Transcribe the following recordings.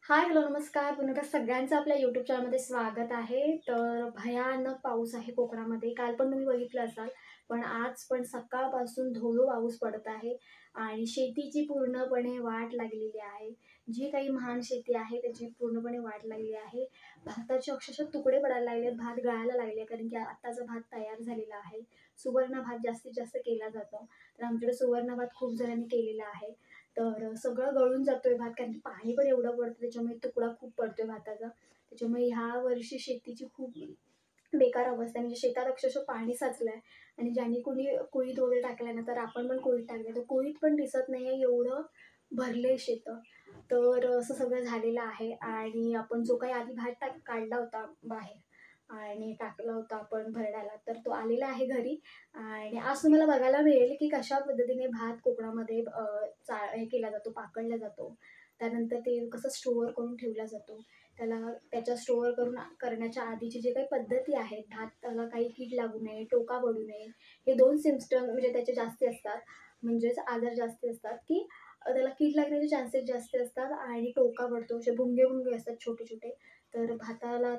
हाय, hello, नमस्कार. पुन्हा एकदा सगळ्यांचं आपल्या यूट्यूब चॅनलमध्ये स्वागत आहे. तर भयानक पाऊस आहे कोकणामध्ये. काल पण तुम्ही बघितलं असाल, पण आज पण सकाळपासून धो-धो पाऊस पडत आहे आणि शेतीची पूर्णपणे वाट लागलेली आहे. जी काही महान शेती आहे, त्याची पूर्णपणे वाट लागलेली आहे. भाताचे अक्षरशः तुकडे पडायला लागलेत, भात गळायला लागले, कारण की आत्ताचा भात तयार झालेला आहे. सुवर्ण भात जास्तीत जास्त केला जातो. तर आमच्याकडे सुवर्ण भात खूप जणांनी केलेला आहे. तर सगळं गळून जातोय भात, कारण की पाणी पण एवढं पडतं, त्याच्यामुळे तुकडा खूप पडतोय भाताचा. त्याच्यामुळे ह्या वर्षी शेतीची खूप बेकार अवस्था आहे. म्हणजे शेतात अक्षरशः पाणी साचलंय आणि ज्यांनी कोणी कुळीत वगैरे टाकलाय ना, तर आपण पण कुळीत टाकलंय, तर कुळीत पण दिसत नाहीये, एवढं भरलंय शेतं. तर असं सगळं झालेलं आहे आणि आपण जो काही आधी भात काढला होता बाहेर आणि टाकला होता आपण भरडायला, तर तो आलेला आहे घरी. आणि आज तुम्हाला बघायला मिळेल की कशा पद्धतीने भात कोकणामध्ये हे केला जातो, पाकडला जातो. त्यानंतर ते कसं स्टोअर करून ठेवला जातो. त्याच्या स्टोअर करण्याच्या आधीचे जे काही पद्धती आहेत, भाताला काही कीड लागू नये, टोका पडू नये, हे 2 सिम्स्टम म्हणजे त्याचे जास्ती असतात. म्हणजेच आजार जास्ती असतात की त्याला कीड लागण्याचे चान्सेस जास्त असतात आणि टोका पडतो. असे भुंगे-भुंगे असतात छोटे-छोटे. तर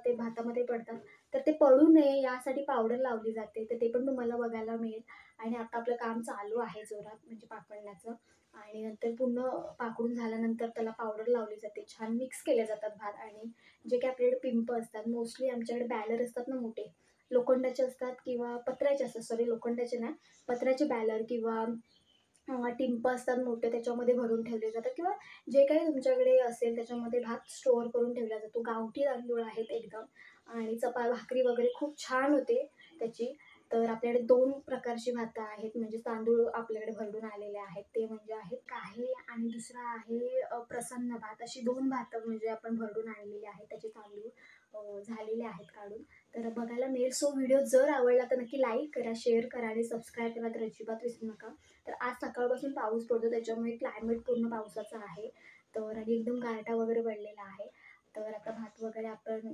ते भातामध्ये पडतात. तर ते पडू नये यासाठी पावडर लावली जाते. तर ते पण तुम्हाला बघायला मिळेल. आणि आता आपलं काम चालू आहे जोरात, म्हणजे पाकडण्याचं. आणि नंतर पूर्ण पाकडून झाल्यानंतर त्याला पावडर लावली जाते. छान मिक्स केले जातात भात आणि जे काही आपल्याकडे पिंप असतात, मोस्टली आमच्याकडे बॅलर असतात ना मोठे, लोखंडाचे असतात किंवा पत्र्याचे असतात. सॉरी, लोखंडाचे नाही, पत्र्याचे बॅलर किंवा टिंप असतात मोठे, त्याच्यामध्ये भरून ठेवले जातात किंवा जे काही तुमच्याकडे असेल त्याच्यामध्ये भात स्टोअर करून ठेवला जातो. गावठी तांदूळ आहेत एकदम आणि भाकरी वगैरे खूप छान होते त्याची. तर आपल्याकडे 2 प्रकारची भातं आहेत, म्हणजे तांदूळ आपल्याकडे भरडून आलेले आहेत. ते म्हणजे आहेत काहे आणि दुसरा आहे प्रसन्न भात. अशी 2 भातं म्हणजे आपण भरडून आणलेली आहेत. त्याचे तांदूळ झालेले आहेत काढून. तर बघायला मिळेल. सो व्हिडिओ जर आवडला तर नक्की लाईक करा, शेअर करा आणि सबस्क्राईब करायला तर अजिबात विसरू नका. तर आज सकाळपासून पाऊस पडतो, त्याच्यामुळे क्लायमेट पूर्ण पावसाचं आहे. तर आणि एकदम गारठा वगैरे पडलेला आहे. तर आता भात वगैरे आपण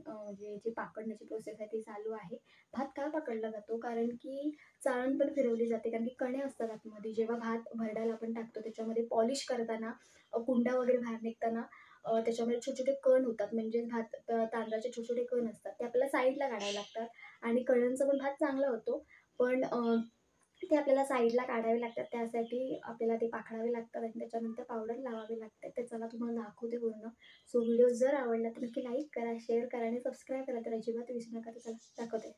जे पाकडण्याची प्रोसेस आहे ती चालू आहे. भात का पकडला जातो? कारण की चाळण पण फिरवली जाते, कारण की कणे असतात आतमध्ये. जेव्हा भात भरडायला आपण टाकतो त्याच्यामध्ये पॉलिश करताना कुंडा वगैरे बाहेर निघताना त्याच्यामध्ये छोटे-छोटे कण होतात. म्हणजे तांदळाचे छोटे-छोटे कण असतात. ते आपल्याला साईडला काढावे लागतात आणि कणांचा पण भात चांगला होतो. पण ते आपल्याला साईडला काढावे लागतात. त्यासाठी आपल्याला ते पाखडावे लागतात आणि त्याच्यानंतर पावडर लावावी लागते. तर चला तुम्हाला दाखवते पूर्ण. सो व्हिडिओ जर आवडला तर नक्की लाईक करा, शेअर करा आणि सबस्क्राईब करा तर अजिबात विसरू नका. तर चला दाखवते.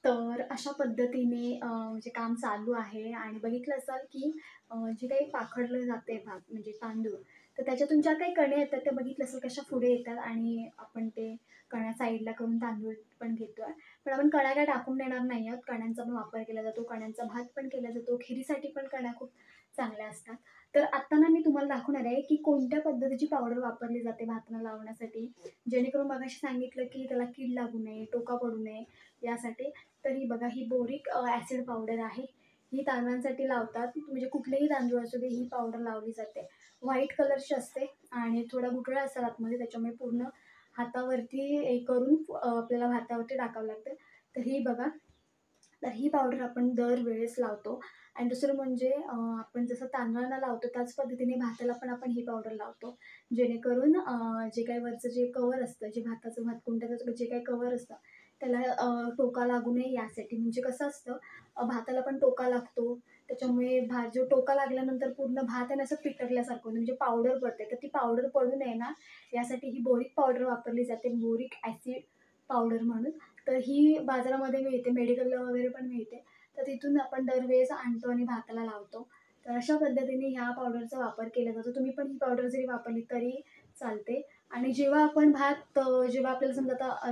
तर अशा पद्धतीने म्हणजे काम चालू आहे आणि बघितलं असाल की जे काही पाखडलं जाते भात म्हणजे तांदूळ, तर त्याच्यातून ज्या काही कण्या येतात त्या बघितलं असेल कशा पुढे येतात आणि आपण ते कण्या साईडला करून तांदूळ पण घेतोय. पण आपण कण्या काय टाकून देणार नाही आहोत. कण्यांचा पण वापर केला जातो, कण्यांचा भात पण केला जातो. खिरीसाठी पण कण्या खूप चांगल्या असतात. तर आत्ता ना मी तुम्हाला दाखवणार आहे की कोणत्या पद्धतीची पावडर वापरली जाते भाताला लावण्यासाठी, जेणेकरून मगाशी सांगितलं की त्याला कीड लागू नये, टोका पडू नये यासाठी. तर ही बघा ही बोरिक ॲसिड पावडर आहे. ही तांदळांसाठी लावतात, म्हणजे कुठलेही तांदूळ असू दे ही पावडर लावली जाते. व्हाईट कलरची असते आणि थोड्या गुठळ्या असतात आतमध्ये, त्याच्यामुळे पूर्ण हातावरती हे करून आपल्याला हातावरती टाकावं लागतं. तर ही बघा, तर ही पावडर आपण दरवेळेस लावतो. आणि दुसरं म्हणजे आपण जसं तांदळाला लावतो त्याच पद्धतीने भाताला पण आपण ही पावडर लावतो. जेणेकरून जे काही वरचं जे कव्हर असतं, जे भाताचं भातकुंड्याचं जे काही कव्हर असतं त्याला टोका लागू नये यासाठी. म्हणजे कसं असतं, भाताला पण टोका लागतो. त्याच्यामुळे भात जो टोका लागल्यानंतर पूर्ण भात आहे ना असं पिटरल्यासारखं होतं, म्हणजे पावडर पडते. तर ती पावडर पडू नये ना यासाठी ही बोरिक पावडर वापरली जाते, बोरिक ॲसिड पावडर म्हणून. तर ही बाजारामध्ये मिळते, मेडिकलला वगैरे पण मिळते. तर तिथून आपण दरवेळेस आणतो आणि भाताला लावतो. तर अशा पद्धतीने ह्या पावडरचा वापर केला जातो. तुम्ही पण ही पावडर जरी वापरली तरी चालते. आणि जेव्हा आपण भात जेव्हा आपल्याला समजा आता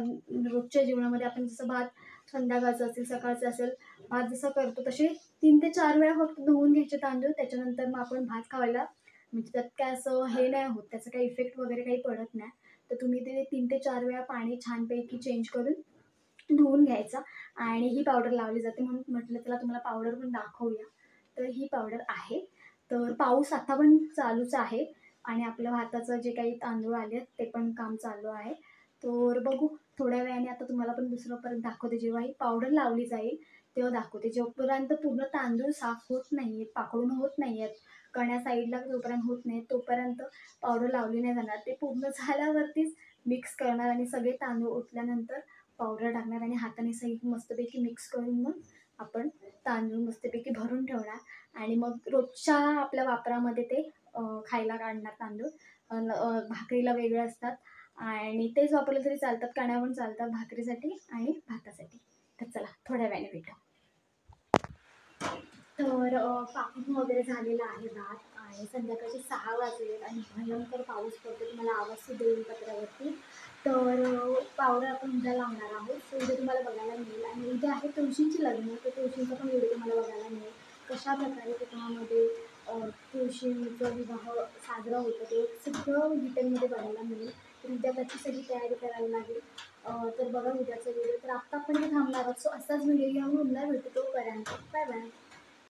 रोजच्या जीवनामध्ये आपण जसं भात संध्याकाळचं असेल, सकाळचं असेल, भात जसं करतो तसे 3 ते 4 वेळा फक्त धुवून घ्यायचे तांदूळ. त्याच्यानंतर मग आपण भात खायला, म्हणजे त्यात काय असं हे नाही होत, त्याचा काही इफेक्ट वगैरे काही पडत नाही. तर तुम्ही ते 3 ते 4 वेळा पाणी छानपैकी चेंज करून धुवून घ्यायचा आणि ही पावडर लावली जाते. म्हणून म्हटलं चला तुम्हाला पावडर पण दाखवूया. तर ही पावडर आहे. तर पाऊस आता पण चालूच आहे आणि आपलं भाताचं जे काही तांदूळ आले ते पण काम चालू आहे. तर बघू थोड्या वेळाने आता तुम्हाला पण दुसरं परत दाखवते. जेव्हा ही पावडर लावली जाईल तेव्हा दाखवते. जोपर्यंत पूर्ण तांदूळ साफ होत नाहीयेत, पाकडून होत नाहीयेत, कण्या साईडला जोपर्यंत होत नाहीत तोपर्यंत पावडर लावली नाही जाणार. ते पूर्ण झाल्यावरतीच मिक्स करणार आणि सगळे तांदूळ ओतल्यानंतर पावडर टाकणार आणि हाताने सही मस्तपैकी मिक्स करून मग आपण तांदूळ मस्तपैकी भरून ठेवणार. आणि मग रोजच्या आपल्या वापरामध्ये ते खायला काढणार तांदूळ. भाकरीला वेगळे असतात आणि तेच वापरले तरी चालतात, कण्या पण चालतात भाकरीसाठी आणि भातासाठी. तर चला थोड्या वेळाने भेटू. तर कापून वगैरे झालेला आहे भात आणि संध्याकाळचे 6 वाजलेत आणि भयंकर पाऊस पडतो. तुम्हाला आवाज सुद्धा येईल पत्र्यावरती. तर पावडर आपण उद्या लावणार आहोत. तो उद्या तुम्हाला बघायला मिळेल. आणि उद्या आहे तुळशीची लग्न, तर तुळशीचा पण व्हिडिओ तुम्हाला बघायला मिळेल. कशाप्रकारे कुटुंबामध्ये तुळशीचा विवाह साजरा होतो ते सगळं डिटेलमध्ये बघायला मिळेल. तर उद्या त्याची सगळी तयारी करायला लागेल. तर बघा उद्याचा व्हिडिओ. तर आत्ता आपण हे थांबणार आहोत. सो असाच व्हिडिओ घेऊन पुन्हा भेटू. तोपर्यंत बाय बाय.